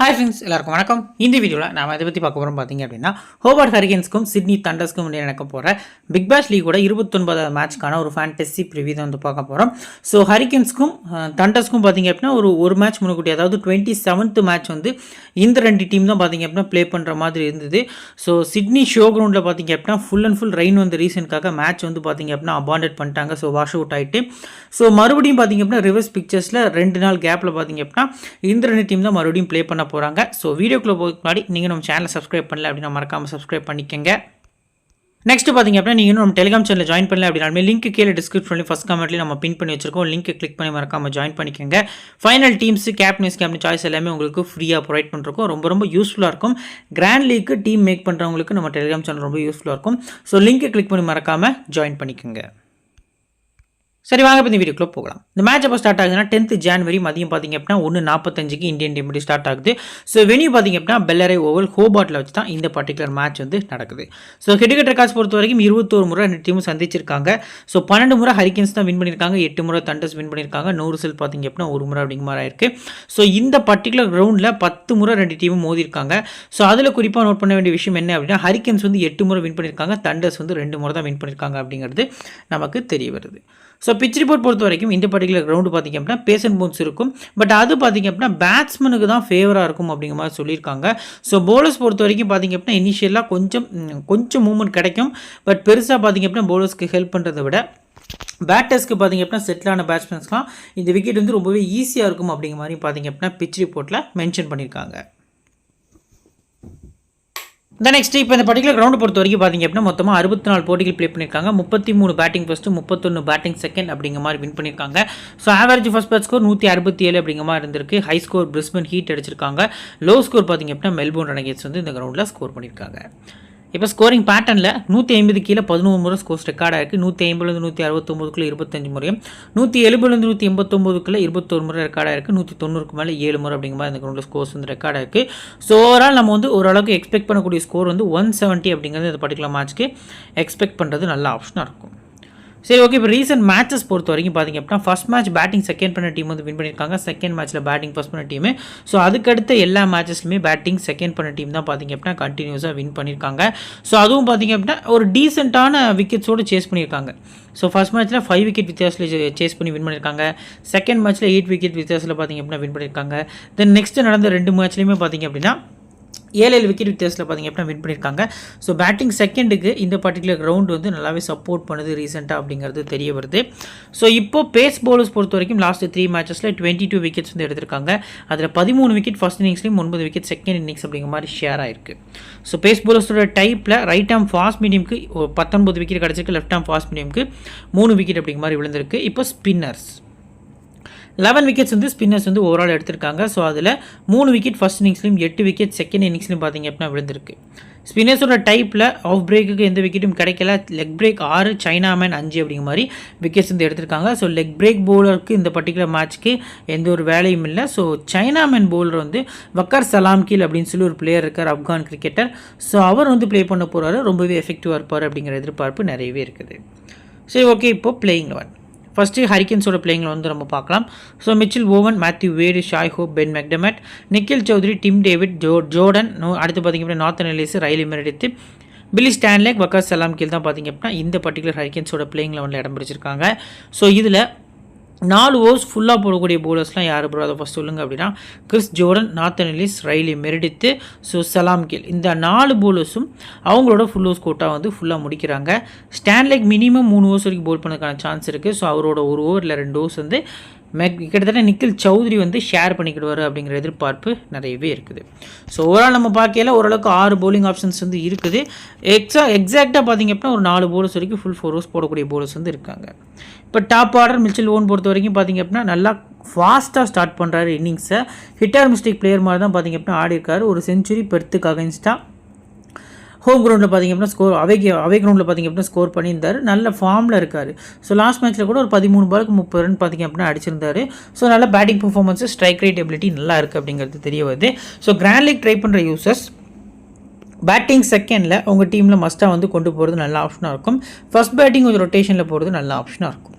Hi friends, எல்லாருக்கும் வணக்கம். இந்த வீடியோவில் நாம் இதை பற்றி பார்க்க போகிறோம் பார்த்தீங்க அப்படின்னா, ஹோபார்ட் ஹரிகேன்ஸ்க்கும் சிட்னி தண்டர்ஸ்க்கும் இடையே நடக்க போகிற பிக் பேஷ் லீகோட 29வது மேட்ச்க்கான ஒரு ஃபேண்டசி ப்ரிவியூ தான் வந்து பார்க்க போகிறோம். ஸோ ஹரிகேன்ஸ்க்கும் தண்டர்ஸ்க்கும் பார்த்தீங்க அப்படின்னா ஒரு மேட்ச் முன்கூட்டி, அதாவது 27th மேட்ச் வந்து இந்த ரெண்டு டீம் தான் பார்த்தீங்க அப்படின்னா ப்ளே பண்ணுற மாதிரி இருந்தது. ஸோ சிட்னி ஷோ கிரவுண்டில் பார்த்தீங்க அப்படின்னா ஃபுல் அண்ட் ஃபுல் ரெயின் வந்து ரீசனுக்காக மேட்ச் வந்து பார்த்தீங்க அப்படின்னா அபாண்டட் பண்ணிட்டாங்க. ஸோ வாஷ் அவுட் ஆகிட்டு ஸோ மறுபடியும் பார்த்தீங்க அப்படின்னா ரிவர்ஸ் பிக்சர்ஸில் 2 நாள் கேப்பில் பார்த்தீங்க அப்படின்னா இந்த ரெண்டு டீம் தான் மறுபடியும் ப்ளே பண்ண போகிறாங்க. ஸோ வீடியோக்குள்ளே போகிறதுக்கு முன்னாடி நீங்கள் நம்ம சேனலை சப்ஸ்கிரைப் பண்ணல அப்படின்னா மறக்காமல் சப்ஸ்கிரைப் பண்ணிக்கங்க. நெக்ஸ்ட் பார்த்தீங்க அப்படின்னா நீங்கள் இன்னும் நம்ம டெலிகிராம் சேனலில் ஜாயின் பண்ணல அப்படின்னா லிங்க் கீழே டிஸ்கிரிப்ஷனில் ஃபஸ்ட் கமெண்ட்லேயே நம்ம பின் பண்ணி வச்சிருக்கோம். லிங்க் கிளிக் பண்ணி மறக்காமல் ஜாயின் பண்ணிக்கோங்க. ஃபைனல் டீம்ஸ் கேப்டன் சாய்ஸ் எல்லாமே உங்களுக்கு ஃப்ரீயாக ப்ரொவைட் பண்ணிருக்கோம். ரொம்ப யூஸ்ஃபுல்லாக இருக்கும். கிராண்ட் லீக்கு டீம் மேக் பண்ணுறவங்களுக்கு நம்ம டெலிகிராம் சேனல் ரொம்ப யூஸ்ஃபுல்லாக இருக்கும். ஸோ லிங்க் கிளிக் பண்ணி மறக்காமல் ஜாயின் பண்ணிக்கோங்க. சரி, வாங்க இப்போ இந்த வீடியோக்குள்ளே போகலாம். இந்த மேட்ச் எப்போ ஸ்டார்ட் ஆகுதுன்னா 10th January மதியம் பார்த்தீங்க அப்படின்னா 1:45 இந்தியன் டைம் படி ஸ்டார்ட் ஆகுது. ஸோ வெனியூ பார்த்தீங்க அப்படின்னா பெல்லரே ஓவல் ஹோபார்ட்டில் வச்சு தான் இந்த பர்டிகுலர் மேட்ச் வந்து நடக்குது. ஸோ ஹெட் ரெக்கார்ட்ஸ் பொறுத்த வரைக்கும் 21 முறை ரெண்டு டீமும் சந்திச்சிருக்காங்க. ஸோ 12 முறை ஹரிகேன்ஸ் தான் வின் பண்ணியிருக்காங்க, 8 முறை தண்டர்ஸ் வின் பண்ணியிருக்காங்க, 100 செல் பார்த்தீங்க அப்படின்னா 1 முறை அப்படிங்கிற மாதிரி ஆயிருக்கு. ஸோ இந்த பர்டிகுலர் கிரவுண்டில் 10 முறை ரெண்டு டீமும் மோதிருக்காங்க. ஸோ அதில் குறிப்பாக நோட் பண்ண வேண்டிய விஷயம் என்ன அப்படின்னா, ஹரிகேன்ஸ் வந்து 8 முறை வின் பண்ணியிருக்காங்க, தண்டர்ஸ் வந்து 2 முறை தான் வின் பண்ணியிருக்காங்க அப்படிங்கிறது நமக்கு தெரிய வருது. ஸோ பிச் ரிப்போர்ட் பொறுத்த வரைக்கும் இந்த பர்டிகுலர் கிரவுண்டு பார்த்திங்க அப்படின்னா பேசன் போன்ஸ் இருக்கும். பட் அது பார்த்திங்க அப்படின்னா பேட்ஸ்மேனுக்கு தான் ஃபேவராக இருக்கும் அப்படிங்கிற மாதிரி சொல்லியிருக்காங்க. ஸோ போலர்ஸ் பொறுத்த வரைக்கும் பார்த்திங்க அப்படின்னா இனிஷியலாக கொஞ்சம் மூவ்மெண்ட் கிடைக்கும். பட் பெருசாக பார்த்திங்க அப்படின்னா போலர்ஸ்க்கு ஹெல்ப் பண்ணுறதை விட பேட்டர்ஸ்க்கு பார்த்திங்க அப்படின்னா செட்டிலான பேட்ஸ்மேன்ஸ்லாம் இந்த விக்கெட் வந்து ரொம்பவே ஈஸியாக இருக்கும் அப்படிங்கிற மாதிரி பார்த்திங்க அப்படின்னா பிச் ரிப்போர்ட்டில் மென்ஷன் பண்ணியிருக்காங்க. நெக்ஸ்ட் இப்போ இந்த பர்டிகுலர் கிரவுண்ட் பொறுத்த வரைக்கும் பார்த்திங்க அப்படின்னா மொத்தமாக 64 போட்டிகள் ப்ளே பண்ணியிருக்காங்க. 33 பேட்டிங் ஃபஸ்ட்டு, 31 பேட்டிங் செகண்ட் அப்படிங்கிற மாதிரி வின் பண்ணியிருக்காங்க. So average first bad score 167 அப்படிங்கிற மாதிரி இருந்திருக்கு. ஹை ஸ்கோர் பிரிஸ்பன் ஹீட் அடிச்சிருக்காங்க. லோ ஸ்கோர் பார்த்திங்க அப்படின்னா மெல்போர்ன் ரெனகேட்ஸ் வந்து இந்த கிரவுண்டில் ஸ்கோர் பண்ணியிருக்காங்க. இப்போ ஸ்கோரிங் பேட்டர்னில் 150 கீழே 11 முறை ஸ்கோர்ஸ் ரெக்கார்டாக இருக்குது. 150 169 25 முறையும், 170 189 21 முறை ரெக்கார்டாக இருக்குது. 190 மேலே 7 முறை அப்படிங்கிற மாதிரி இந்த கிரவுண்டில் ஸ்கோர்ஸ் வந்து ரெக்கார்டாக இருக்குது. ஸோ ஓவரால் நம்ம வந்து ஓரளவுக்கு எக்ஸ்பெக்ட் பண்ணக்கூடிய ஸ்கோர் வந்து 170 அப்படிங்கிறது இந்த பர்டிகுலர் மேட்ச்க்கு எக்ஸ்பெக்ட் பண்ணுறது நல்ல ஆப்ஷனாக இருக்கும். சரி, ஓகே. இப்போ ரீசெண்ட் மேட்சஸ் பொறுத்த வரைக்கும் பார்த்திங்க அப்படின்னா ஃபஸ்ட் மேட்ச் பேட்டிங் செகண்ட் பண்ண டீம் வந்து வின் பண்ணியிருக்காங்க. செகண்ட் மேட்ச்சில் பேட்டிங் ஃபஸ்ட் பண்ண டீமு. ஸோ அதுக்கடுத்த எல்லா மேட்சஸ்லையுமே பேட்டிங் செகண்ட் பண்ண டீம் தான் பார்த்திங்க அப்படின்னா கண்டினியூஸாக வின் பண்ணியிருக்காங்க. ஸோ அதுவும் பார்த்திங்க அப்படின்னா ஒரு டீசெண்டான விக்கெட்ஸோடு சேஸ் பண்ணியிருக்காங்க. ஸோ ஃபஸ்ட் மேட்ச்சில் 5 விக்கெட் வித்தியாசத்தில் சேஸ் பண்ணி வின் பண்ணியிருக்காங்க. செகண்ட் மேட்ச்சில் 8 விக்கெட் வித்தியாசத்தில் பார்த்திங்க அப்படின்னா வின் பண்ணியிருக்காங்க. தென் நெக்ஸ்ட் நடந்த 2 மேட்ச்லையுமே பார்த்திங்க அப்படின்னா 7 விக்கெட் வித்தியாசத்தில் பார்த்திங்க அப்படின்னா வின் பண்ணியிருக்காங்க. ஸோ பேட்டிங் செகண்டுக்கு இந்த பர்டிகுலர் கிரவுண்ட் வந்து நல்லாவே சப்போர்ட் பண்ணுது ரீசெண்டாக அப்படிங்கிறது தெரிய வருது. ஸோ இப்போ பேஸ் பவுலர்ஸ் பொறுத்த வரைக்கும் லாஸ்ட் 3 மேட்சஸில் 22 விக்கெட்ஸ் வந்து எடுத்திருக்காங்க. அதில் 13 விக்கெட் ஃபஸ்ட் இன்னிங்ஸ்லையும் 9 விக்கெட் செகண்ட் இன்னிங்ஸ் அப்படிங்கிற மாதிரி ஷேர் ஆயிருக்கு. ஸோ பேஸ் பவுலர்ஸோட டைப்பில் ரைட் ஆம் ஃபாஸ்ட் மீடியம்க்கு 19 விக்கெட் கிடச்சிருக்கு. லெஃப்ட் ஆம் ஃபாஸ்ட் மீடியம்க்கு 3 விக்கெட் அப்படிங்கிற மாதிரி விழுந்திருக்கு. இப்போ ஸ்பின்னர்ஸ் 11 விக்கெட்ஸ் வந்து ஸ்பின்னர்ஸ் வந்து ஓவரால் எடுத்திருக்காங்க. ஸோ அதில் 3 விக்கெட் ஃபஸ்ட் இன்னிங்ஸ்லையும் 8 விக்கெட் செகண்ட் இன்னிங்ஸ்லையும் பார்த்திங்க அப்படின்னா விழுந்திருக்கு. ஸ்பின்னர்ஸோட டைப்பில் ஆஃப் பிரேக்குக்கு எந்த விக்கெட்டும் கிடைக்கல. லெக் பிரேக் 6, சைனா மேன் 5 அப்படிங்கிற மாதிரி விக்கெட்ஸ் வந்து எடுத்திருக்காங்க. ஸோ லெக் பிரேக் பவுலருக்கு இந்த பர்டிகுலர் மேட்ச்க்கு எந்த ஒரு வேலையும் இல்லை. ஸோ சைனா மேன் பவுலர் வந்து வக்கர் சலாம்கீல் அப்படின்னு சொல்லி ஒரு பிளேயர் இருக்கார், ஆப்கான் கிரிக்கெட்டர். ஸோ அவர் வந்து ப்ளே பண்ண போகிறாரு, ரொம்பவே எஃபெக்டிவாக இருப்பார் அப்படிங்கிற எதிர்பார்ப்பு நிறையவே இருக்குது. சரி, ஓகே. இப்போது பிளேயிங் 11 ஃபஸ்ட்டு ஹரிகேன்ஸோட பிளேயிங்கில் வந்து நம்ம பார்க்கலாம். So Mitchell Owen, Matthew Wade, Shai Hope, Ben McDermott, Nikhil Chaudhary, Tim David, Jordan, அடுத்து பார்த்திங்க அப்படின்னா Nathan Ellis, Riley Meredith, Billy Stanlake, Waqar Salamkheil தான் பார்த்திங்க அப்படின்னா இந்த பர்டிகுலர் ஹரிகேன்ஸோட பிளேயிங் லெவலில் இடம் பிடிச்சிருக்காங்க. ஸோ இதில் 4 ஓவர்ஸ் ஃபுல்லாக போடக்கூடிய போலர்ஸ்லாம் யார் ப்ரோ அதை ஃபஸ்ட் சொல்லுங்கள் அப்படின்னா, Chris Jordan, Nathan Ellis, Riley Meredith, so Salamkheil, இந்த 4 போலர்ஸும் அவங்களோட ஃபுல் ஓவர்ஸ் கோட்டாக வந்து ஃபுல்லாக முடிக்கிறாங்க. ஸ்டான்லேக் மினிமம் 3 ஓவர்ஸ் வரைக்கும் போல் பண்ணதுக்கான சான்ஸ் இருக்குது. ஸோ அவரோட 1 ஓவர் இல்லை 2 ஓவர்ஸ் வந்து கிட்டத்தட்ட நிக்கில் சௌத்ரி வந்து ஷேர் பண்ணிக்கிடுவார் அப்படிங்கிற எதிர்பார்ப்பு நிறையவே இருக்குது. ஸோ ஓவரால் நம்ம பார்க்கல ஓரளவுக்கு 6 பவுலிங் ஆப்ஷன்ஸ் வந்து இருக்குது. எக்ஸாக்டாக பார்த்திங்க அப்படின்னா ஒரு 4 போலர்ஸ் வரைக்கும் ஃபுல் 4 ஓவர்ஸ் போடக்கூடிய போலர்ஸ் வந்து இருக்காங்க. இப்போ டாப் ஆர்டர் மிச்சில் ஓவன் பொறுத்த வரைக்கும் பார்த்திங்க அப்படின்னா நல்லா ஃபாஸ்ட்டாக ஸ்டார்ட் பண்ணுறாரு இன்னிங்ஸை. ஹிட்டார் மிஸ்டேக் பிளேயர் மாதிரி தான் பார்த்திங்க அப்படின்னா ஆடி இருக்காரு. ஒரு செஞ்சுரி பெர்த்துக்கு அகைன்ஸ்டாக ஹோம் கிரவுண்டில் பார்த்திங்க அப்படின்னா ஸ்கோர் அவே கிரவுண்டில் பார்த்திங்க அப்படின்னா ஸ்கோர் பண்ணியிருந்தார். நல்ல ஃபார்மில் இருக்கார். ஸோ லாஸ்ட் மேட்ச்சில் கூட ஒரு 13 பாலுக்கு 30 ரன் பார்த்திங்க அப்படின்னா அடிச்சிருந்தார். ஸோ நல்ல batting performance, strike rate ability நல்லா இருக்குது அப்படிங்கிறது தெரிய வருது. ஸோ கிராண்ட் லீக் ட்ரை பண்ணுற யூசர்ஸ் பேட்டிங் செகண்டில் உங்கள் டீமில் மஸ்ட்டாக வந்து கொண்டு போகிறது நல்ல ஆப்ஷனாக இருக்கும். ஃபஸ்ட் பேட்டிங் கொஞ்சம் ரொட்டேஷனில் போகிறது நல்ல ஆப்ஷனாக இருக்கும்.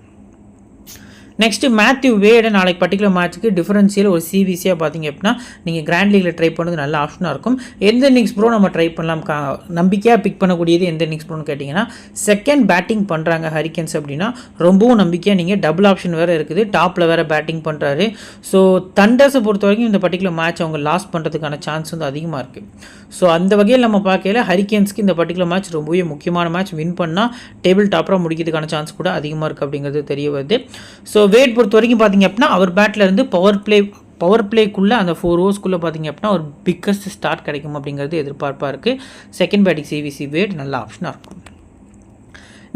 நெக்ஸ்ட்டு மேத்யூ வேடு நாளைக்கு பர்டிகுலர் மேட்ச்சுக்கு டிஃபரன்ஷியல் ஒரு சிவிசியாக பார்த்தீங்க அப்படின்னா நீங்கள் கிராண்ட் லீகில் ட்ரை பண்ணுறது நல்ல ஆப்ஷனாக இருக்கும். எந்த இன்னிங்ஸ் ப்ரோ நம்ம ட்ரை பண்ணலாம் நம்பிக்கையாக பிக் பண்ணக்கூடியது எந்த இன்னிங்ஸ் ப்ரோன்னு கேட்டிங்கன்னா செகண்ட் பேட்டிங் பண்ணுறாங்க ஹரிக்கன்ஸ் அப்படின்னா ரொம்பவும் நம்பிக்கையாக நீங்கள் டபுள் ஆப்ஷன் வேறு இருக்குது, டாப்பில் வேறு பேட்டிங் பண்ணுறாரு. ஸோ தண்டர்ஸை பொறுத்த வரைக்கும் இந்த பர்டிகுலர் மேட்ச் அவங்க லாஸ் பண்ணுறதுக்கான சான்ஸ் வந்து அதிகமாக இருக்குது. ஸோ அந்த வகையில் நம்ம பார்க்கல ஹரிக்கன்ஸ்க்கு இந்த பர்டிகுலர் மேட்ச் ரொம்பவே முக்கியமான மேட்ச், வின் பண்ணால் டேபிள் டாப்பராக முடிக்கிறதுக்கான சான்ஸ் கூட அதிகமாக இருக்குது அப்படிங்கிறது தெரிய வருது. ஸோ வேட் பொறுத்த வரைக்கும் பார்த்தீங்க அப்படின்னா அவர் பேட்டில் இருந்து பவர் பிளேக்குள்ளே அந்த 4 ஓவர்ஸ்க்குள்ளே பார்த்தீங்க அப்படின்னா ஒரு பிக்கஸ்ட் ஸ்டார்ட் கிடைக்கும் அப்படிங்கிறது எதிர்பார்ப்பாக இருக்குது. செகண்ட் பேட்டிங் சிவிசி வேட் நல்ல ஆப்ஷனாக இருக்கும்.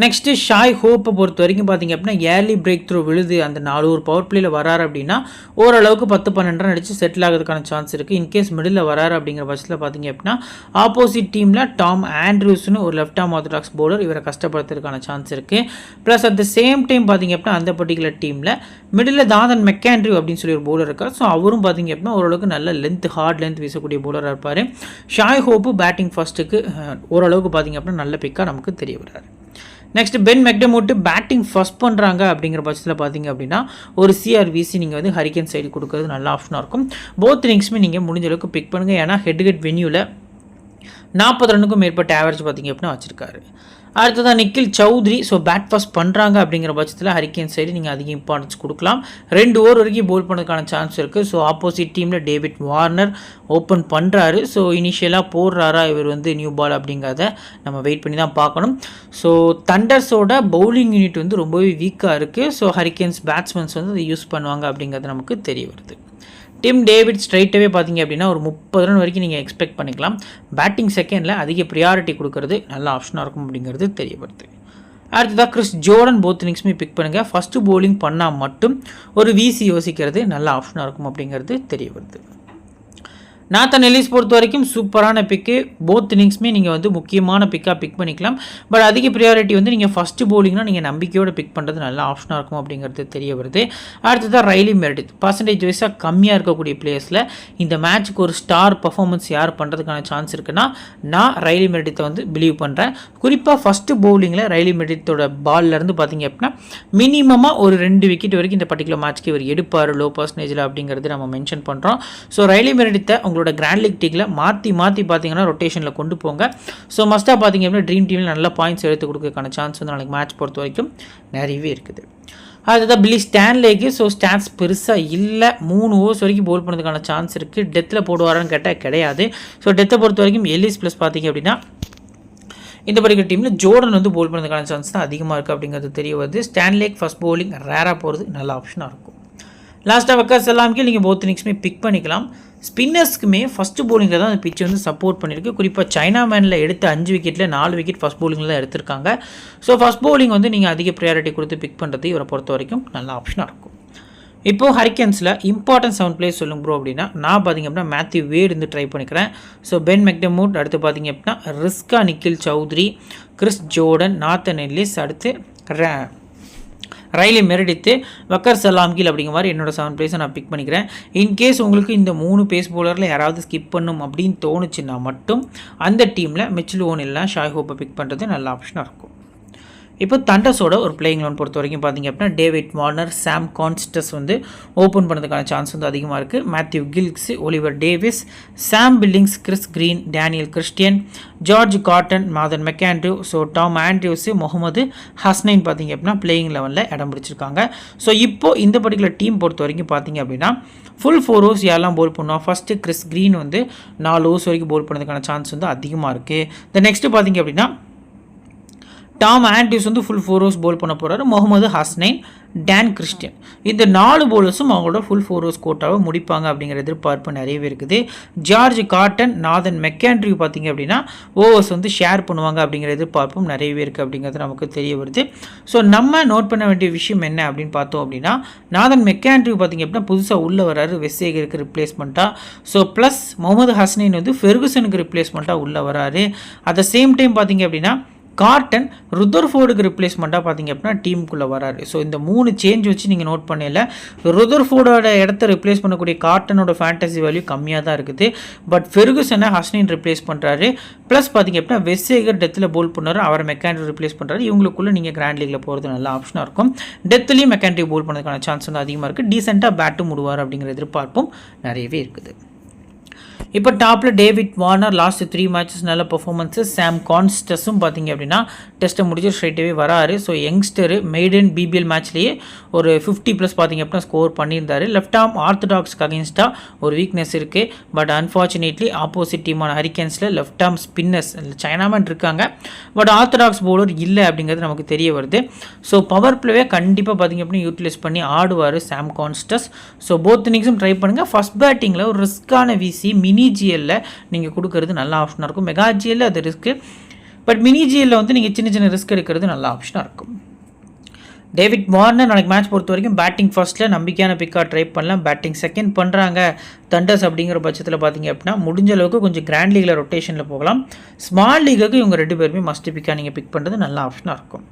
நெக்ஸ்ட்டு ஷாய் ஹோப்பை பொறுத்த வரைக்கும் பார்த்திங்க அப்படின்னா ஏர்லி பிரேக் த்ரூ விழுது அந்த 4 ஓவர் பவர் பிளேயில் வராரு அப்படின்னா ஓரளவுக்கு 10-12 ரன் அடித்து செட்டில் ஆகிறதுக்கான சான்ஸ் இருக்குது. இன்கேஸ் மிடில் வராரு அப்படிங்கிற பட்சத்தில் பார்த்திங்க அப்படின்னா ஆப்போசிட் டீமில் டாம் ஆண்ட்ரூஸ்னு ஒரு லெஃப்ட் ஆர்ம் ஆர்த்தடாக்ஸ் பவுலர் இவரை கஷ்டப்படுத்துறதுக்கான சான்ஸ் இருக்குது. Plus at the same time பார்த்திங்க அப்படின்னா அந்த பர்டிகுலர் டீமில் மிடில் தாதன் மெக்காண்ட்ரி அப்படின்னு சொல்லி ஒரு பவுலர் இருக்கார். ஸோ அவரும் பார்த்திங்க அப்படின்னா ஓரளவுக்கு நல்ல ஹார்ட் லென்த் வீசக்கூடிய பவுலராக இருப்பார். ஷாய் ஹோப்பு பேட்டிங் ஃபர்ஸ்ட்டுக்கு ஓரளவுக்கு பார்த்திங்க அப்படின்னா நல்ல பிக்காக நமக்கு தெரிய வராரு. நெக்ஸ்ட் பென் மெக்டமோட்டு பேட்டிங் ஃபர்ஸ்ட் பண்ணுறாங்க அப்படிங்கிற பட்சத்தில் பார்த்தீங்க அப்படின்னா ஒரு சிஆர்விசி நீங்கள் வந்து ஹரிக்கன் சைடு கொடுக்குறது நல்ல ஆப்ஷனாக இருக்கும். போத் இன்னிங்ஸுமே நீங்கள் முடிஞ்ச அளவுக்கு பிக் பண்ணுங்கள். ஏன்னா ஹெட் வென்யூவில் 40 ரன்னுக்கும் மேற்பட்ட ஆவரேஜ் பார்த்தீங்க அப்படின்னா வச்சுருக்காரு. அடுத்ததான் Nikhil Chaudhary. So bat first பண்ணுறாங்க அப்படிங்கிற பட்சத்தில் ஹரிக்கேன் சைடு நீங்கள் அதிக இம்பார்ட்டன்ஸ் கொடுக்கலாம். 2 ஓவர் வரைக்கும் போல் பண்ணுறதுக்கான சான்ஸ் இருக்குது. ஸோ ஆப்போசிட் டீமில் டேவிட் வார்னர் ஓப்பன் பண்ணுறாரு. ஸோ இனிஷியலாக போடுறாரா இவர் வந்து நியூ பால் அப்படிங்கிறத நம்ம வெயிட் பண்ணி தான் பார்க்கணும். ஸோ தண்டர்ஸோட பவுலிங் யூனிட் வந்து ரொம்பவே வீக்காக இருக்குது. ஸோ ஹரிக்கேன்ஸ் பேட்ஸ்மேன்ஸ் வந்து அதை யூஸ் பண்ணுவாங்க அப்படிங்கிறது நமக்கு தெரிய வருது. டிம் டேவிட் ஸ்ட்ரைட்டாகவே பார்த்தீங்க அப்படின்னா ஒரு 30 ரன் வரைக்கும் நீங்கள் எக்ஸ்பெக்ட் பண்ணிக்கலாம். பேட்டிங் செகண்டில் அதிக ப்ரியாரிட்டி கொடுக்கறது நல்ல ஆப்ஷனாக இருக்கும் அப்படிங்கிறது தெரிய வருது. அடுத்ததாக கிறிஸ் ஜோர்டன் போத் இன்னிங்ஸுமே பிக் பண்ணுங்கள். ஃபஸ்ட்டு பவுலிங் பண்ணால் மட்டும் ஒரு விசி யோசிக்கிறது நல்ல ஆப்ஷனாக இருக்கும் அப்படிங்கிறது தெரிய வருது. நாத்தன் எல்லிஸ் பொறுத்த வரைக்கும் சூப்பரான பிக்கு. போத் இன்னிங்ஸுமே நீங்கள் வந்து முக்கியமான பிக்காக பிக் பண்ணிக்கலாம். பட் அதிக ப்ரியாரிட்டி வந்து நீங்கள் ஃபஸ்ட்டு பவுலிங்னா நீங்கள் நம்பிக்கையோடு பிக் பண்ணுறது நல்ல ஆப்ஷனாக இருக்கும் அப்படிங்கிறது தெரிய வருது. அடுத்ததாக ரைலி மெரிடித் பர்சன்டேஜ் வைஸாக கம்மியாக இருக்கக்கூடிய பிளேயர்ஸில் இந்த மேட்ச்சுக்கு ஒரு ஸ்டார் பர்ஃபார்மன்ஸ் யார் பண்ணுறதுக்கான சான்ஸ் இருக்குன்னா நான் ரைலி மெரிடித்தை வந்து பிலீவ் பண்ணுறேன். குறிப்பாக ஃபஸ்ட்டு பவுலிங்கில் ரைலி மெரிடித்தோட பால்லேருந்து பார்த்தீங்க அப்படின்னா மினிமமாக ஒரு 2 விக்கெட் வரைக்கும் இந்த பர்டிகுலர் மேட்ச்க்கு இவர் எடுப்பார் லோ பர்சன்டேஜில் அப்படிங்கிறது நம்ம மென்ஷன் பண்ணுறோம். ஸோ ரைலி மெரிடித்தை உங்களோட கிராண்ட் லீக் டீமில் மாற்றி பார்த்தீங்கன்னா ரொட்டேஷனில் கொண்டு போங்க. ஸோ மஸ்ட்டாக பார்த்தீங்க அப்படின்னா ட்ரீம் டீமில் நல்ல பாயிண்ட்ஸ் எடுத்து கொடுக்கறதுக்கான சான்ஸ் வந்து நாளைக்கு மேட்ச் பொறுத்த வரைக்கும் நிறையவே இருக்குது. அதுதான் பில்லி ஸ்டான்லேக்கு. ஸோ ஸ்டாட்ஸ் பெருசாக இல்லை. 3 ஓவர்ஸ் வரைக்கும் போல் பண்ணுறதுக்கான சான்ஸ் இருக்குது. டெத்தில் போடுவாரான்னு கேட்டால் கிடையாது. ஸோ டெத்தை பொறுத்த வரைக்கும் எல்லிஸ் ப்ளஸ் பார்த்தீங்க அப்படின்னா இந்த பர்டிகுலர் டீமில் ஜோர்டன் வந்து போல் பண்ணுறதுக்கான சான்ஸ் தான் அதிகமாக இருக்குது அப்படிங்கிறது தெரிய வருது. ஸ்டான்லேக் ஃபஸ்ட் பவுலிங் ரேராக போகிறது நல்ல ஆப்ஷனாக இருக்கும். லாஸ்ட்டாக வக்கர்ஸ் எல்லாமே நீங்கள் போத் இன்னிங்ஸுமே பிக் பண்ணிக்கலாம். ஸ்பின்னர்ஸ்க்குமே ஃபஸ்ட்டு பவுலிங்கில் தான் அந்த பிச் வந்து சப்போர்ட் பண்ணியிருக்கு. குறிப்பாக சைனா மேனில் எடுத்த 5 விக்கெட்டில் 4 விக்கெட் ஃபஸ்ட் பவுலிங்கில் தான் எடுத்திருக்காங்க. ஸோ ஃபஸ்ட் பவுலிங் வந்து நீங்கள் அதிக ப்ரையாரிட்டி கொடுத்து பிக் பண்ணுறது இவரை பொறுத்த வரைக்கும் நல்ல ஆப்ஷனாக இருக்கும். இப்போது ஹரிக்கன்ஸில் இம்பார்ட்டன்ட் 7 பிளேயர்ஸ் சொல்லுங்க ப்ரோ அப்படின்னா நான் பார்த்திங்க அப்படின்னா மேத்யூ வேட் இருந்து ட்ரை பண்ணிக்கிறேன். ஸோ பென் மெக்டமூட், அடுத்து பார்த்திங்க அப்படின்னா ரிஸ்கா Nikhil Chaudhary, Chris Jordan, Nathan Ellis, அடுத்து ரைலி மெரிடித்து, வக்கர் சலாம்கில் அப்படிங்கிற மாதிரி என்னோட 7 பிளேஸை நான் பிக் பண்ணிக்கிறேன். இன்கேஸ் உங்களுக்கு இந்த 3 பேஸ் பவுலரில் யாராவது ஸ்கிப் பண்ணும் அப்படின்னு தோணுச்சுன்னா மட்டும் அந்த டீமில் மிச்சில் ஓன் இல்லை ஷாய் ஹோப்பை பிக் பண்ணுறது நல்ல ஆப்ஷனாக இருக்கும். இப்போ தண்டர்ஸோட ஒரு பிளேயிங் லோன் பொறுத்த வரைக்கும் பார்த்திங்க அப்படின்னா டேவிட் வார்னர், சாம் கான்ஸ்டஸ் வந்து ஓப்பன் பண்ணுறதுக்கான சான்ஸ் வந்து அதிகமாக இருக்குது. Matthew Gilkes, Oliver Davies, Sam Billings, Chris Green, Daniel Christian, George Garton, Nathan McAndrew, so Tom Andrews, Mohammad Hasnain பார்த்திங்க அப்படின்னா பிளேயிங் லெவலில் இடம் பிடிச்சிருக்காங்க. ஸோ இப்போது இந்த பர்டிகுலர் டீம் பொறுத்த வரைக்கும் பார்த்திங்க அப்படின்னா ஃபுல் 4 ஓவர்ஸ் யாரெல்லாம் போல் பண்ணுவோம். ஃபஸ்ட்டு கிறிஸ் கிரீன் வந்து 4 ஓவர்ஸ் வரைக்கும் போல் பண்ணுறதுக்கான சான்ஸ் வந்து அதிகமாக இருக்குது. நெக்ஸ்ட்டு பார்த்திங்க அப்படின்னா டாம் ஆண்ட்ரியூஸ் வந்து ஃபுல் 4 ஓவர்ஸ் போல் பண்ண போகிறாரு. முகமது ஹஸ்னைன், டேன் கிறிஸ்டியன், இந்த 4 பவுலர்ஸும் அவங்களோட ஃபுல் 4 ஓவர்ஸ் கோட்டாவை முடிப்பாங்க அப்படிங்கிற எதிர்பார்ப்பு நிறையவே இருக்குது. ஜார்ஜ் காட்டன், நாதன் மெக்காண்ட்ரியூ பார்த்திங்க அப்படின்னா ஓவர்ஸ் வந்து ஷேர் பண்ணுவாங்க அப்படிங்கிற எதிர்பார்ப்பும் நிறையவே இருக்குது அப்படிங்கிறது நமக்கு தெரிய வருது. ஸோ நம்ம நோட் பண்ண வேண்டிய விஷயம் என்ன அப்படின்னு பார்த்தோம் அப்படின்னா நாதன் மெக்காண்ட்ரியூ பார்த்திங்க அப்படின்னா புதுசாக உள்ளே வராரு வெஸ்டேகருக்கு ரிப்ளேஸ்மெண்ட்டாக. ஸோ ப்ளஸ் முகமது ஹஸ்னைன் வந்து ஃபெர்குசனுக்கு ரிப்ளேஸ்மெண்ட்டாக உள்ளே வராரு. அட் த சேம் டைம் பார்த்திங்க அப்படின்னா கார்டன் ருதர்ஃபோர்டுக்கு ரிப்ளேஸ்மெண்ட்டாக பார்த்தீங்க அப்படின்னா டீமுக்குள்ளே வராரு. ஸோ இந்த 3 சேஞ்ச் வச்சு நீங்கள் நோட் பண்ணல. ருதர்ஃபோர்டோட இடத்த ரிப்ளேஸ் பண்ணக்கூடிய கார்டனோட ஃபேண்டசி வேல்யூ கம்மியாக தான் இருக்குது. பட் ஃபெர்குசனை ஹஸ்னைன் ரிப்ளேஸ் பண்ணுறாரு. ப்ளஸ் பார்த்தீங்க அப்படின்னா வெஸ்ஸேகர் டெத்தில் போல் பண்ணாரு, அவரை மெக்கானிக் ரிப்ளேஸ் பண்ணுறாரு. இவங்களுக்குள்ளே நீங்கள் கிராண்ட் லீக்ல போகிறது நல்ல ஆப்ஷனாக இருக்கும். டெத்துலேயும் மெக்கானிக் போல் பண்ணதுக்கான சான்ஸ் வந்து அதிகமாக இருக்குது. டீசெண்டாக பேட்டும் முடுவார் அப்படிங்கிற எதிர்பார்ப்பும் நிறையவே இருக்குது. இப்போ டாப்பில் டேவிட் வார்னர் லாஸ்ட் 3 மேட்சஸ் நல்ல பர்ஃபார்மன்ஸு. சாம் கான்ஸ்டஸும் பார்த்தீங்க அப்படின்னா டெஸ்ட்டை முடிச்சு ஸ்ட்ரைட்டாகவே வராரு. ஸோ யங்ஸ்டரு மெய்டன் பிபிஎல் மேட்ச்லேயே ஒரு 50+ பார்த்தீங்க அப்படின்னா ஸ்கோர் பண்ணியிருந்தார். லெஃப்ட் ஆர்ம் ஆர்த்தடாக்ஸ்க்கு அகேன்ஸ்டாக ஒரு வீக்னஸ் இருக்குது. பட் அன்ஃபார்ச்சுனேட்லி ஆப்போசிட் டீமான ஹரிக்கன்ஸில் லெஃப்ட் ஆர்ம் ஸ்பின்னர்ஸ் சைனாமேன் இருக்காங்க. பட் ஆர்த்தடாக்ஸ் பவுலர் இல்லை அப்படிங்கிறது நமக்கு தெரிய வருது. ஸோ பவர் பிளேவே கண்டிப்பாக பார்த்தீங்க அப்படின்னா யூட்டிலைஸ் பண்ணி ஆடுவார் சாம் கான்ஸ்டஸ். ஸோ போத் இன்னிங்ஸும் ட்ரை பண்ணுங்கள். ஃபஸ்ட் பேட்டிங்கில் ஒரு ரிஸ்க்கான விசி மினி ஜிஎல்ல நீங்கள் கொடுக்கறது நல்ல ஆப்ஷனாக இருக்கும். மெகா ஜிஎல்ல அது ரிஸ்க்கு. பட் மினி ஜிஎல்ல வந்து நீங்கள் சின்ன சின்ன ரிஸ்க் எடுக்கிறது நல்ல ஆப்ஷனாக இருக்கும். டேவிட் வார்னர் நாளைக்கு மேட்ச் பொறுத்த வரைக்கும் பேட்டிங் ஃபர்ஸ்ட்டில் நம்பிக்கையான பிக்காக ட்ரை பண்ணலாம். பேட்டிங் செகண்ட் பண்ணுறாங்க தண்டர்ஸ் அப்படிங்கிற பட்சத்தில் பார்த்தீங்க அப்படின்னா முடிஞ்ச அளவுக்கு கொஞ்சம் கிராண்ட் லீகில் ரொட்டேஷனில் போகலாம். ஸ்மால் லீகுக்கு இவங்க 2 பேருமே மஸ்ட் பிக்காக நீங்கள் பிக் பண்ணுறது நல்ல ஆப்ஷனாக இருக்கும்.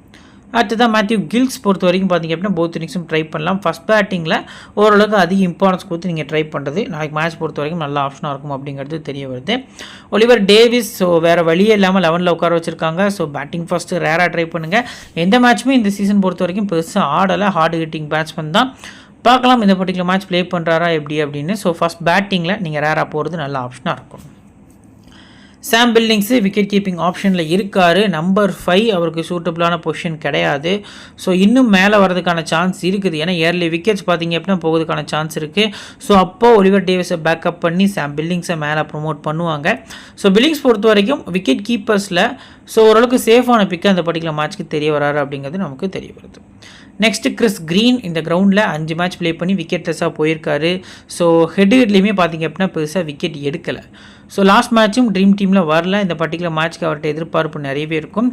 அடுத்ததான் மேத்யூ கில்ஸ் பொறுத்த வரைக்கும் பார்த்தீங்க அப்படின்னா போத் இன்னிங்ஸும் ட்ரை பண்ணலாம். ஃபஸ்ட் பேட்டிங்கில் ஓரளவுக்கு அதிக இம்பார்ட்டன்ஸ் கொடுத்து நீங்கள் ட்ரை பண்ணுறது நாளைக்கு மேட்ச் பொறுத்த வரைக்கும் நல்ல ஆப்ஷனாக இருக்கும் அப்படிங்கிறது தெரிய வருது. ஒலிவர் டேவிஸ் ஸோ வேறு வழியே இல்லாமல் 11ல் உட்கார வச்சுருக்காங்க. ஸோ பேட்டிங் ஃபஸ்ட்டு ரேராக ட்ரை பண்ணுங்கள். எந்த மேட்ச்சுமே இந்த சீசன் பொறுத்த வரைக்கும் பெருசாக ஆடலை. ஹார்டு ஹிட்டிங் பேட்ஸ்மேன் தான். பார்க்கலாம் இந்த பர்டிகுலர் மேட்ச் ப்ளே பண்ணுறாரா எப்படி அப்படின்னு. ஸோ ஃபஸ்ட் பேட்டிங்கில் நீங்கள் ரேராக போகிறது நல்ல ஆப்ஷனாக இருக்கும். சாம் பில்லிங்ஸு விக்கெட் கீப்பிங் ஆப்ஷனில் இருக்கார். நம்பர் 5 அவருக்கு சூட்டபிளான பொசிஷன் கிடையாது. ஸோ இன்னும் மேலே வரதுக்கான சான்ஸ் இருக்குது. ஏன்னா இயர்லி விக்கெட்ஸ் பார்த்தீங்க அப்படின்னா போகிறதுக்கான சான்ஸ் இருக்குது. ஸோ அப்போ ஒலிவர் டேவிஸை பேக்கப் பண்ணி சாம் பில்லிங்ஸை மேலே ப்ரொமோட் பண்ணுவாங்க. ஸோ பில்லிங்ஸ் பொறுத்த வரைக்கும் விக்கெட் கீப்பர்ஸில் ஸோ ஓரளவுக்கு சேஃபான பிக்கு அந்த பர்டிகுலர் மேட்ச்க்கு தெரிய வராரு அப்படிங்கிறது நமக்கு தெரிய வருது. நெக்ஸ்ட்டு கிறிஸ் கிரீன் இந்த கிரவுண்டில் 5 மேட்ச் ப்ளே பண்ணி விக்கெட் லெஸ்ஸாக போயிருக்காரு. ஸோ ஹெட்லேயுமே பார்த்தீங்க அப்படின்னா பெருசாக விக்கெட் எடுக்கலை. ஸோ லாஸ்ட் மேட்சும் ட்ரீம் டீமில் வரல. இந்த பர்டிகுலர் மேட்ச்க்கு அவர்கிட்ட எதிர்பார்ப்பு நிறையவே இருக்கும்.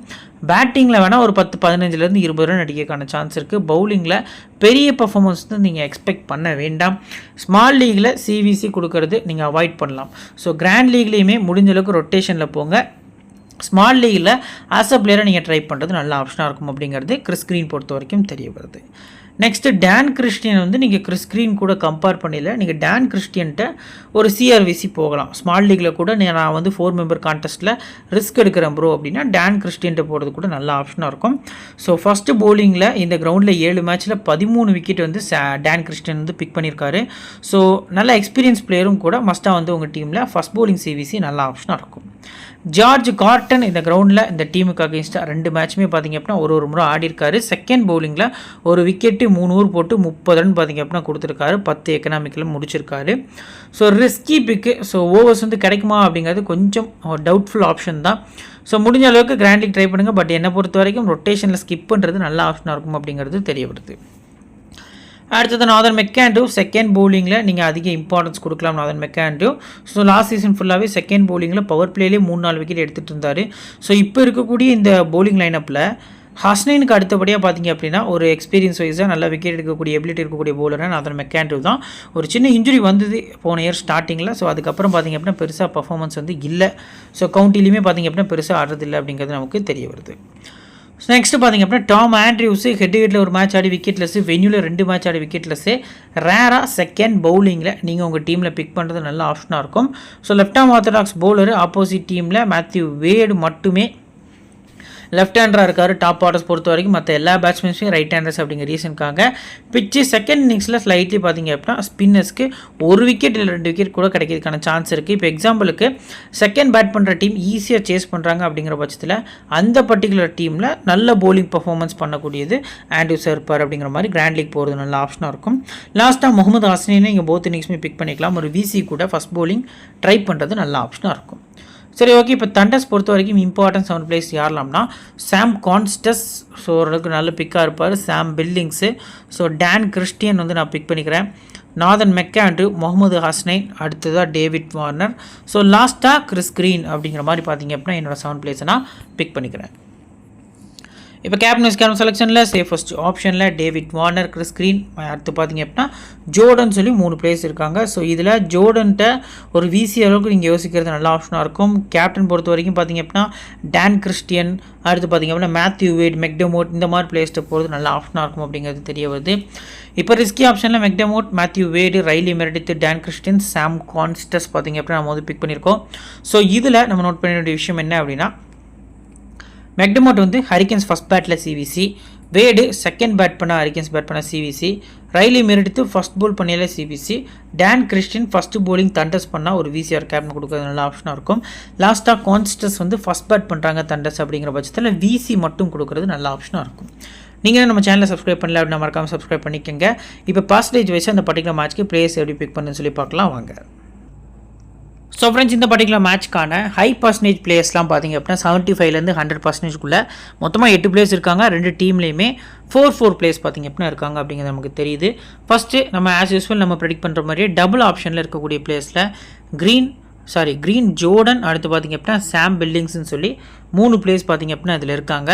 பேட்டிங்கில் வேணால் ஒரு 10-15லேருந்து 20 ரன் அடிக்கிறதுக்கான சான்ஸ் இருக்குது. பவுலிங்கில் பெரிய பர்ஃபார்மன்ஸ் வந்து நீங்கள் எக்ஸ்பெக்ட் பண்ண வேண்டாம். ஸ்மால் லீகில் சிவிசி கொடுக்கறது நீங்கள் அவாய்ட் பண்ணலாம். ஸோ கிராண்ட் லீக்லேயுமே முடிஞ்ச அளவுக்கு ரொட்டேஷனில் போங்க. ஸ்மால் லீகில் ஆஸ் அ பிளேயரை நீங்கள் ட்ரை பண்ணுறது நல்ல ஆப்ஷனாக இருக்கும் அப்படிங்கிறது கிறிஸ் கிரீன் பொறுத்த வரைக்கும் தெரிய வருது. நெக்ஸ்ட்டு டேன் கிறிஸ்டியன் வந்து நீங்கள் கிறிஸ் கிரீன் கூட கம்பேர் பண்ணல. நீங்கள் டேன் கிறிஸ்டியன்ட்ட ஒரு சிஆர்விசி போகலாம். ஸ்மால் லீகில் கூட நான் வந்து 4 மெம்பர் கான்டெஸ்ட்டில் ரிஸ்க் எடுக்கிறேன் ப்ரோ அப்படின்னா டேன் கிறிஸ்டியன்ட்ட போகிறது கூட நல்ல ஆப்ஷனாக இருக்கும். ஸோ ஃபஸ்ட்டு பவுலிங்கில் இந்த கிரவுண்டில் 7 மேட்ச்சில் 13 விக்கெட் வந்து டேன் கிறிஸ்டியன் வந்து பிக் பண்ணியிருக்காரு. ஸோ நல்ல எக்ஸ்பீரியன்ஸ் பிளேயரும் கூட மஸ்ட்டாக வந்து உங்கள் டீமில் ஃபஸ்ட் பவுலிங் சிவிசி நல்ல ஆப்ஷனாக இருக்கும். ஜார்ஜ் கார்டன் இந்த கிரவுண்டில் இந்த டீமுக்கு அகேன்ஸ்டாக 2 மேட்சுமே பார்த்தீங்க அப்படின்னா ஒரு முறை ஆடிருக்காரு. செகண்ட் பவுலிங்கில் ஒரு விக்கெட்டு 3 ஓவர் போட்டு 30 ரன் பார்த்தீங்க அப்படின்னா கொடுத்துருக்காரு. 10 எக்கனாமிக்கில் முடிச்சிருக்காரு. ஸோ ரிஸ்கி பிக்கு. ஸோ ஓவர்ஸ் வந்து கிடைக்குமா அப்படிங்கிறது கொஞ்சம் டவுட்ஃபுல் ஆப்ஷன் தான். ஸோ முடிஞ்ச அளவுக்கு கிராண்ட் லீக் ட்ரை பண்ணுங்கள். பட் என்னை பொறுத்த வரைக்கும் ரொட்டேஷனில் ஸ்கிப் பண்ணுறது நல்ல ஆப்ஷனாக இருக்கும் அப்படிங்கிறது தெரிய வருது. அடுத்தது நாதன் மெக்காண்ட்ரூ செகண்ட் பவுலிங்கில் நீங்கள் அதிக இம்பார்ட்டன்ஸ் கொடுக்கலாம். நாதன் மெக்காண்ட்ரூ ஸோ லாஸ்ட் சீசன் ஃபுல்லாகவே செகண்ட் பவுலிங்கில் பவர் பிளேலேயே 3-4 விக்கெட் எடுத்துகிட்டு இருந்தார். ஸோ இப்போ இருக்கக்கூடிய இந்த பவுலிங் லைனப்பில் ஹஸ்னைனுக்கு அடுத்தபடியாக பார்த்தீங்க அப்படின்னா ஒரு எக்ஸ்பீரியன்ஸ் வைஸாக நல்லா விக்கெட் எடுக்கக்கூடிய எபிலிட்டி இருக்கக்கூடிய பவுலராக நாதன் மெக்காண்ட்ரூ தான். ஒரு சின்ன இன்ஜுரி வந்தது போன இயர் ஸ்டார்டிங்கில். ஸோ அதுக்கப்புறம் பார்த்தீங்க அப்படின்னா பெருசாக பர்ஃபார்மன்ஸ் வந்து இல்லை. ஸோ கவுண்டிலையுமே பார்த்தீங்க அப்படின்னா பெருசாக ஆடுறதில்லை அப்படிங்கிறது நமக்கு தெரிய வருது. நெக்ஸ்ட்டு பார்த்தீங்க அப்படின்னா டாம் ஆண்ட்ரியூஸு ஹெட்டில் ஒரு மேட்ச் ஆடி விக்கெட்லெஸ்ஸு, வென்யூவில் 2 மேட்ச் ஆடி விக்கெட்லெஸ்ஸு. ரேராக செகண்ட் பவுலிங்கில் நீங்கள் உங்கள் டீமில் பிக் பண்ணுறது நல்ல ஆப்ஷனாக இருக்கும். So left arm orthodox bowler opposite டீமில் மேத்யூ வேடு மட்டுமே லெஃப்ட் ஹேண்டராக இருக்கார். டாப் ஆர்டர்ஸ் பொறுத்த வரைக்கும் மற்ற எல்லா பேட்ஸ்மேன்ஸுமே ரைட் ஹேண்டர்ஸ் அப்படிங்கிற ரீசனுக்காக பிச்சு செகண்ட் இன்னிங்ஸில் ஸ்லைட்லி பார்த்தீங்க அப்படின்னா ஸ்பின்னர்ஸ்க்கு 1 விக்கெட் இல்லை 2 விக்கெட் கூட கிடைக்கிறதுக்கான சான்ஸ் இருக்குது. இப்போ எக்ஸாம்பிளுக்கு செகண்ட் பேட் பண்ணுற டீம் ஈஸியாக சேஸ் பண்ணுறாங்க அப்படிங்கிற பட்சத்தில் அந்த பர்டிகுலர் டீமில் நல்ல பவுலிங் பர்ஃபார்மன்ஸ் பண்ணக்கூடியது ஆண்ட்ரூஸ் இருப்பார் அப்படிங்கிற மாதிரி கிராண்ட் லீக் போகிறது நல்ல ஆப்ஷனாக இருக்கும். லாஸ்ட்டாக முகமது ஹஸ்னைனை இங்கே போத் இன்னிங்ஸுமே பிக் பண்ணிக்கலாம். ஒரு விசி கூட ஃபஸ்ட் பவுலிங் ட்ரை பண்ணுறது நல்ல ஆப்ஷனாக இருக்கும். சரி, ஓகே. இப்போ தண்டர்ஸ் பொறுத்த வரைக்கும் இம்பார்ட்டன்ஸ் 7 பிளேஸ் யாரெல்லாம்னா சாம் கான்ஸ்டஸ் ஸோ ஓரளவுக்கு நல்ல பிக்காக இருப்பார். சாம் பில்லிங்ஸு ஸோ டேன் கிறிஸ்டியன் வந்து நான் பிக் பண்ணிக்கிறேன். நாதன் மெக்காண்ட்ரூ, முகமது ஹஸ்னைன், அடுத்ததாக டேவிட் வார்னர். ஸோ லாஸ்ட்டாக கிறிஸ் கிரீன் அப்படிங்கிற மாதிரி பார்த்தீங்க அப்படின்னா என்னோடய 7 பிளேஸை நான் பிக் பண்ணிக்கிறேன். இப்போ கேப்டன் வைஸ் கேப்டன் செலெக்ஷனில் சேஃபஸ்ட் ஆப்ஷனில் டேவிட் வார்னர், கிறிஸ் கிரீன், அடுத்து பார்த்தீங்க அப்படின்னா ஜோர்டன் சொல்லி 3 பிளேயர்ஸ் இருக்காங்க. ஸோ இதில் ஜோர்டன்ட்ட ஒரு விசி அளவுக்கு நீங்கள் யோசிக்கிறது நல்ல ஆப்ஷனாக இருக்கும். கேப்டன் பொறுத்த வரைக்கும் பார்த்தீங்க அப்படின்னா டான் கிறிஸ்டியன், அடுத்து பார்த்தீங்க அப்படின்னா மேத்யூ வேட், மெக்டமோட் இந்த மாதிரி பிளேயர்ஸ்ட்டு போகிறது நல்ல ஆப்ஷனாக இருக்கும் அப்படிங்கிறது தெரிய வருது. இப்போ ரிஸ்கி ஆப்ஷனில் McDermott, Matthew Wade, Riley Meredith, Dan Christian, Sam Konstas பார்த்தீங்க அப்படின்னா நம்ம வந்து பிக் பண்ணியிருக்கோம். ஸோ இதில் நம்ம நோட் பண்ண வேண்டிய விஷயம் என்ன அப்படின்னா மெக்டமோட் வந்து ஹரிக்கன்ஸ் ஃபஸ்ட் பேட்டில் சிவிசி, வேடு செகண்ட் பேட் பண்ண ஹரிக்கன்ஸ் பேட் பண்ண CVC, Riley Meredith first bowl பண்ணியால CVC, Dan Christian first bowling Thunders பண்ணால் ஒரு விசிஆர் கேப்டன் கொடுக்குறது நல்ல ஆப்ஷனாக இருக்கும். லாஸ்ட்டாக கான்ஸ்டஸ் வந்து ஃபஸ்ட் பேட் பண்ணுறாங்க தண்டர்ஸ் அப்படிங்கிற பட்சத்தில் விசி மட்டும் கொடுக்குறது நல்ல ஆப்ஷனாக இருக்கும். நீங்கள் நம்ம சேனலை சப்ஸ்கிரைப் பண்ணல அப்படின்னா மறக்காமல் சப்ஸ்கிரைப் பண்ணிக்கோங்க. இப்போ பர்சன்டேஜ் வைஸ் அந்த பர்டிகுலர் மேட்ச்க்கு பிளேயர்ஸ் எப்படி பிக் பண்ணுன்னு சொல்லி பார்க்கலாம் வாங்க. ஸோ ஃப்ரெண்ட்ஸ், இந்த பர்டிகுலர் மேட்ச்க்கான ஹை பர்சன்டேஜ் பிளேயர்ஸ்லாம் பார்த்தீங்க அப்படின்னா 75லேருந்து 100% மொத்தமாக 8 பிளேயர்ஸ் இருக்காங்க. 2 டீம்லேயுமே 4 பிளேயர்ஸ் பார்த்தீங்க அப்படின்னா இருக்காங்க அப்படிங்கிறது நமக்கு தெரியுது. ஃபஸ்ட்டு நம்ம ஆஸ் யூஸ்வல் நம்ம ப்ரெடிக்ட் பண்ணுற மாதிரியே டபுள் ஆப்ஷனில் இருக்கக்கூடிய பிளேயர்ஸில் க்ரீன் ஜோர்டன், அடுத்து பார்த்தீங்க அப்படின்னா சாம் பில்டிங்ஸ்னு சொல்லி 3 பிளேயர்ஸ் பார்த்தீங்க அப்படின்னா இதில் இருக்காங்க.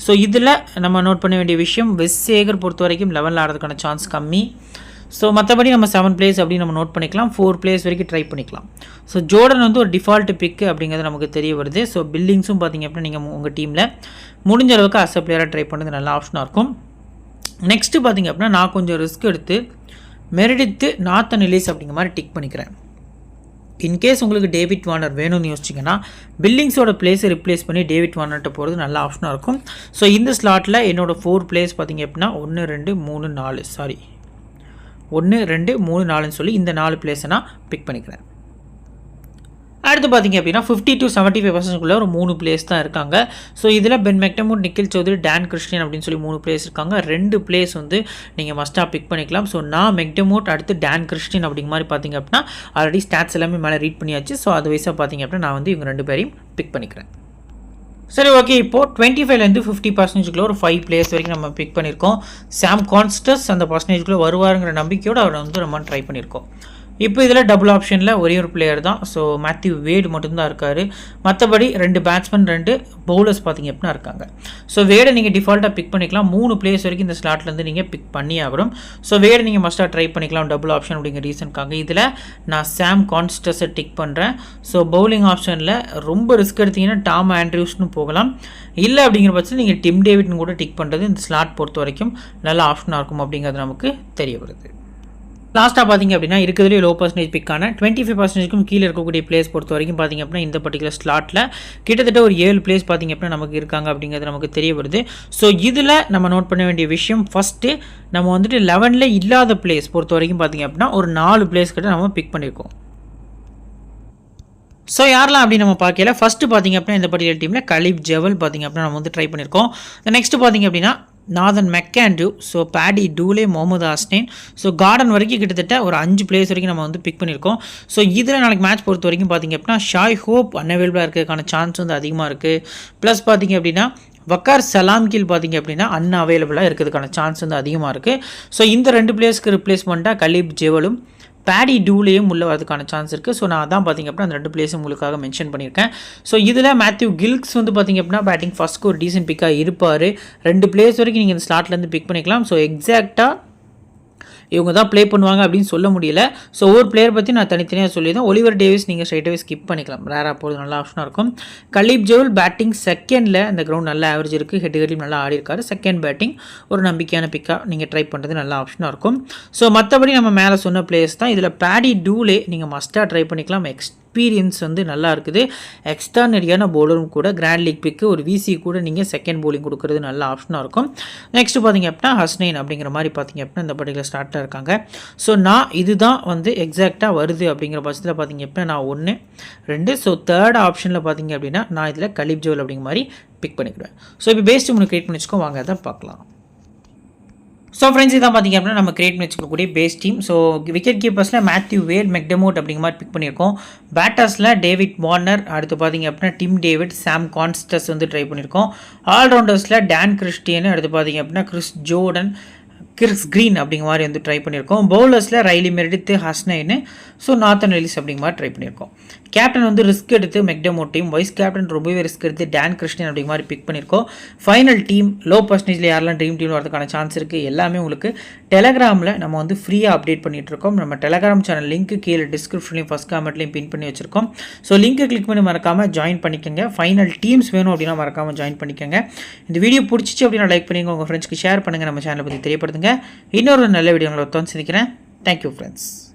ஸோ இதில் நம்ம நோட் பண்ண வேண்டிய விஷயம் வெஸ் சேகர் பொறுத்த வரைக்கும் 11 ஆடுறதுக்கான சான்ஸ் கம்மி. ஸோ மற்றபடி நம்ம 7 பிளேயர்ஸ் அப்படின்னு நம்ம நோட் பண்ணிக்கலாம். 4 பிளேயர்ஸ் வரைக்கும் ட்ரை பண்ணிக்கலாம். ஸோ ஜோர்டன் வந்து ஒரு டிஃபால்ட் பிக்கு அப்படிங்கிறது நமக்கு தெரிய வருது. ஸோ பில்டிங்ஸும் பார்த்தீங்க அப்படின்னா நீங்கள் உங்கள் டீமில் முடிஞ்ச அளவுக்கு அஸ் பிளேயராக ட்ரை பண்ணுறது நல்ல ஆப்ஷனாக இருக்கும். நெக்ஸ்ட்டு பார்த்தீங்க அப்படின்னா நான் கொஞ்சம் ரிஸ்க் எடுத்து மெரிடித்து நாத்தன் எலிஸ் அப்படிங்கிற மாதிரி டிக் பண்ணிக்கிறேன். இன்கேஸ் உங்களுக்கு டேவிட் வார்னர் வேணும்னு யோசிச்சிங்கன்னா பில்டிங்ஸோட பிளேஸை ரிப்ளேஸ் பண்ணி டேவிட் வார்னர்கிட்ட போகிறது நல்ல ஆப்ஷனாக இருக்கும். ஸோ இந்த ஸ்லாட்டில் என்னோடய 4 பிளேயர்ஸ் பார்த்தீங்க அப்படின்னா 1 2 3 4ன்னு சொல்லி இந்த 4 பிளேஸை நான் பிக் பண்ணிக்கிறேன். அடுத்து பார்த்தீங்க அப்படின்னா 50 to 75% ஒரு 3 பிளேயர்ஸ் தான் இருக்காங்க. ஸோ இதில் Ben McDermott, Nikhil Chaudhary, Dan Christian அப்படின்னு சொல்லி 3 பிளேயர்ஸ் இருக்காங்க. 2 பிளேயர்ஸ் வந்து நீங்கள் மஸ்ட்டாக பிக் பண்ணிக்கலாம். ஸோ நான் மெக்டமோட் அடுத்து டான் கிறிஸ்டியன் அப்படிங்கிற மாதிரி பார்த்தீங்க அப்படின்னா ஆல்ரெடி ஸ்டாட்ஸ் எல்லாமே மேலே ரீட் பண்ணியாச்சு. ஸோ அது வைஸாக பார்த்தீங்க அப்படின்னா நான் வந்து இவங்க 2 பேரையும் பிக் பண்ணிக்கிறேன். சரி, ஓகே. இப்போது 25லேருந்து 50% ஒரு 5 பிளேயர்ஸ் வரைக்கும் நம்ம பிக் பண்ணியிருக்கோம். சாம் கான்ஸ்டஸ் அந்த பர்சன்டேஜ்குள்ளே வருவாருங்கிற நம்பிக்கையோடு அவரை வந்து நம்ம ட்ரை பண்ணியிருக்கோம். இப்போ இதில் டபுள் ஆப்ஷனில் ஒரே ஒரு பிளேயர் தான். ஸோ மேத்யூ வேடு மட்டும்தான் இருக்கார். மற்றபடி 2 பேட்ஸ்மேன் 2 பவுலர்ஸ் பார்த்தீங்க அப்படின்னா இருக்காங்க. ஸோ வேடை நீங்கள் டிஃபால்ட்டாக பிக் பண்ணிக்கலாம். 3 பிளேயர்ஸ் வரைக்கும் இந்த ஸ்லாட்லேருந்து நீங்கள் பிக் பண்ணி ஆகணும். ஸோ வேடை நீங்கள் மஸ்ட்டாக ட்ரை பண்ணிக்கலாம் டபுள் ஆப்ஷன் அப்படிங்கிற ரீசனுக்காக. இதில் நான் சாம் கான்ஸ்டஸை டிக் பண்ணுறேன். ஸோ பவுலிங் ஆப்ஷனில் ரொம்ப ரிஸ்க் எடுத்தீங்கன்னா டாம் ஆண்ட்ரியூஸ்னு போகலாம். இல்லை அப்படிங்கிற பட்சத்தில் நீங்கள் டிம் டேவிட்னு கூட டிக் பண்ணுறது இந்த ஸ்லாட் பொறுத்த வரைக்கும் நல்ல ஆப்ஷனாக இருக்கும் அப்படிங்கிறது நமக்கு தெரிய வருது. லாஸ்ட்டாக பார்த்தீங்க அப்படின்னா இருக்கிறதுலே லோ பர்சன்டேஜ் பிக்கான 25%க்கும் கீழே இருக்கக்கூடிய பிளேஸ் பொறுத்த வரைக்கும் பார்த்தீங்க அப்படின்னா இந்த பர்டிகுலர் ஸ்லாட்டில் கிட்டத்தட்ட ஒரு 7 பிளேஸ் பார்த்தீங்க அப்படின்னா நமக்கு இருக்காங்க அப்படிங்கிறது நமக்கு தெரிய வருது. ஸோ இதில் நம்ம நோட் பண்ண வேண்டிய விஷயம் ஃபஸ்ட்டு நம்ம வந்துட்டு 11ல் இல்லாத பிளேஸ் பொறுத்த வரைக்கும் பார்த்தீங்க அப்படின்னா ஒரு 4 பிளேஸ் கிட்ட நம்ம பிக் பண்ணியிருக்கோம். ஸோ யாரெல்லாம் அப்படி நம்ம பார்க்கல, ஃபஸ்ட்டு பார்த்தீங்க அப்படின்னா இந்த பர்டிகுலர் டீமில் கலீப் ஜெவல் பார்த்தீங்க அப்படின்னா நம்ம வந்து ட்ரை பண்ணியிருக்கோம். நெக்ஸ்ட்டு பார்த்தீங்க அப்படின்னா Nathan McAndrew, so Paddy Dooley, Mohammad ஆஸ்டேன், ஸோ கார்டன் வரைக்கும் கிட்டத்தட்ட ஒரு 5 பிளேயர்ஸ் வரைக்கும் நம்ம வந்து பிக் பண்ணியிருக்கோம். ஸோ இதில் நாளைக்கு மேட்ச் பொறுத்த வரைக்கும் பார்த்திங்க அப்படின்னா ஷாய் ஹோப் அன்அவைலபிளாக இருக்கிறதுக்கான சான்ஸ் வந்து அதிகமாக இருக்குது. ப்ளஸ் பார்த்திங்க அப்படின்னா வக்கார் சலாம்கில் பார்த்திங்க அப்படின்னா அன்அவைலபிளாக இருக்கிறதுக்கான சான்ஸ் வந்து அதிகமாக இருக்குது. ஸோ இந்த 2 பிளேயர்ஸ்க்கு ரிப்ளேஸ்மெண்ட்டாக கலீப் ஜெவலும் பேடி டூலேயும் உள்ளே வரதுக்கான சான்ஸ் இருக்குது. ஸோ நான் அதான் பார்த்திங்க அப்படின்னா அந்த 2 பிளேஸும் உங்களுக்காக மென்ஷன் பண்ணியிருக்கேன். ஸோ இதில் மேத்யூ கில்க்ஸ் வந்து பார்த்திங்க அப்படின்னா பேட்டிங் ஃபஸ்ட்டுக்கு ஒரு டீசென்ட் பிக்காக இருப்பார். 2 பிளேஸ் வரைக்கும் நீங்கள் இந்த ஸ்லாட்லேருந்து பிக் பண்ணிக்கலாம். ஸோ எக்ஸாக்டாக இவங்க தான் ப்ளே பண்ணுவாங்க அப்படின்னு சொல்ல முடியல. ஸோ ஒவ்வொரு பிளேயர் பற்றி நான் தனித்தனியாக சொல்லியிருந்தேன். ஒலிவர் டேவிஸ் நீங்கள் ஸ்ட்ரைட்டாகவே ஸ்கிப் பண்ணிக்கலாம், ரேராக போகிறது நல்ல ஆப்ஷனாக இருக்கும். கலீப் ஜெவல் பேட்டிங் செகண்டில் அந்த கிரவுண்ட் நல்ல ஆவரேஜ் இருக்குது, ஹெட்கரையும் நல்லா ஆடி இருக்காரு. செகண்ட் பேட்டிங் ஒரு நம்பிக்கையான பிக்காக நீங்கள் ட்ரை பண்ணுறது நல்ல ஆப்ஷனாக இருக்கும். ஸோ மற்றபடி நம்ம மேலே சொன்ன பிளேயர்ஸ் தான். இதில் பேடி டூலே நீங்கள் மஸ்ட்டாக ட்ரை பண்ணிக்கலாம். எக்ஸ்பீரியன்ஸ் வந்து நல்லா இருக்குது. எக்ஸ்ட்ரானரியான பவுலரும் கூட. கிராண்ட் லீக் பிக்கு ஒரு விசி கூட நீங்கள் செகண்ட் பவுலிங் கொடுக்குறது நல்ல ஆப்ஷனாக இருக்கும். நெக்ஸ்ட்டு பார்த்திங்க அப்படின்னா ஹஸ்னைன் அப்படிங்கிற மாதிரி பார்த்திங்க அப்படின்னா இந்த பர்டிகுலர் ஸ்டார்ட்டாக இருக்காங்க. ஸோ நான் இதுதான் வந்து எக்ஸாக்டாக வருது அப்படிங்கிற பட்சத்தில் பார்த்திங்க அப்படின்னா நான் 1 2 ஸோ தேர்ட் ஆப்ஷனில் பார்த்திங்க அப்படின்னா நான் இதில் கலீப் ஜெவல் அப்படிங்கிற மாதிரி பிக் பண்ணிக்கிடுவேன். ஸோ இப்போ பேஸ்ட் உங்களுக்கு கிரியேட் பண்ணி வச்சுக்கோ, வாங்க அதை பார்க்கலாம். ஸோ ஃப்ரெண்ட்ஸ், இதான் பார்த்திங்க அப்படின்னா நம்ம கிரியேட் பண்ணி வச்சுக்கக்கூடிய பேஸ் டீம். ஸோ விக்கெட் கீப்பர்ஸில் மேத்யூ வேட், மெக்டமோட் அப்படிங்கிற மாதிரி பிக் பண்ணியிருக்கோம். பேட்டர்ஸில் டேவிட் வார்னர், அடுத்து பார்த்திங்க அப்படின்னா டிம் டேவிட், சாம் கான்ஸ்டஸ் வந்து ட்ரை பண்ணியிருக்கோம். ஆல்ரவுண்டர்ஸில் டான் கிறிஸ்டியன், அடுத்து பார்த்திங்க அப்படின்னா கிறிஸ் ஜோர்டன், கிறிஸ் கிரீன் அப்படிங்கிற மாதிரி வந்து ட்ரை பண்ணியிருக்கோம். பவுலர்ஸில் ரைலி மெரிடித், ஹஸ்னைனு, ஸோ நாத்தன் எலிஸ் அப்படிங்கிற மாதிரி ட்ரை பண்ணியிருக்கோம். கேப்டன் வந்து ரிஸ்க் எடுத்து மெக்டமோட்டையும், வைஸ் கேப்டன் ரொம்பவே ரிஸ்க் எடுத்து டான் கிறிஸ்டியன் அப்படிங்கிற மாதிரி பிக் பண்ணியிருக்கோம். ஃபைனல் டீம் லோ பர்சன்டேஜில் யாரெல்லாம் ட்ரீம் டீம் வரதுக்கான சான்ஸ் இருக்குது எல்லாமே உங்களுக்கு டெலகிராமில் நம்ம வந்து ஃப்ரீயாக அப்டேட் பண்ணிகிட்ருக்கோம். நம்ம டெலகிராம் சேனல் லிங்க்கு கீழே டிஸ்கிரிப்ஷன்லையும் ஃபஸ்ட் காமெண்ட்லையும் பின் பண்ணி வச்சிருக்கோம். ஸோ லிங்க்கை கிளிக் பண்ணி மறக்காமல் ஜாயின் பண்ணிக்கோங்க. ஃபைனல் டீம்ஸ் வேணும் அப்படின்னா மறக்காமல் ஜாயின் பண்ணிக்கோங்க. இந்த வீடியோ பிடிச்சிச்சு அப்படின்னா லைக் பண்ணிங்க, உங்கள் ஃப்ரெண்ட்ஸ்க்கு ஷேர் பண்ணுங்கள், நம்ம சேனலை பற்றி தெரியப்படுத்துங்க. இன்னொரு நல்ல வீடியோ உங்களை ஒருத்தவங்க சந்திக்கிறேன். Thank you friends.